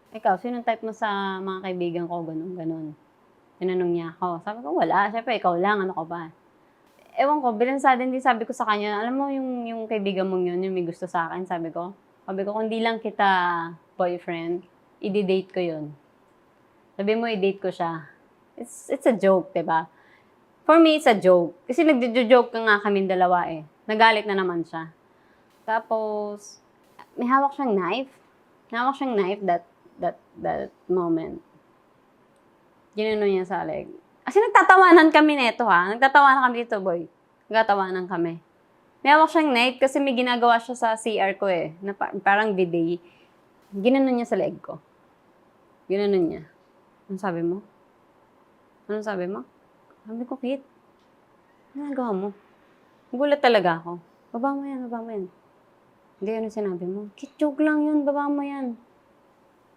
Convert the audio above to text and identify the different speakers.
Speaker 1: Ikaw, sinong type mo sa mga kaibigan ko, gano'n, gano'n? Tinanong niya ako. Sabi ko, "Wala, siyempre ikaw lang, ano ka ba?" Ewan ko, sudden din sabi ko sa kanya, "Alam mo yung kaibigan mong yun, yung may gusto sa'kin," sabi ko. Sabi ko, "Kung di lang kita boyfriend, ide-date ko yun. Sabihin mo i-date ko siya." It's a joke, 'di ba? For me, it's a joke. Kasi nagjo-joke nga kaming dalawa, eh. Nagalit na naman siya. Tapos, may hawak siyang knife. May hawak siyang knife that moment. Ginanon niya sa leg. As in, nagtatawanan kami nito, ha. Nagtatawanan kami dito, boy. Nagtatawanan kami. May hawak siyang knife kasi may ginagawa siya sa CR ko, eh, na parang bidet. Ginanon niya sa leg ko. Ginanon niya. Anong sabi mo? Anong sabi mo? Sabi ko, "Kate, anong ginagawa mo?" Nagulat talaga ako. "Baba mo yan, baba mo yan." "Hindi, anong sinabi mo?" "Kate, joke lang yun, baba mo yan."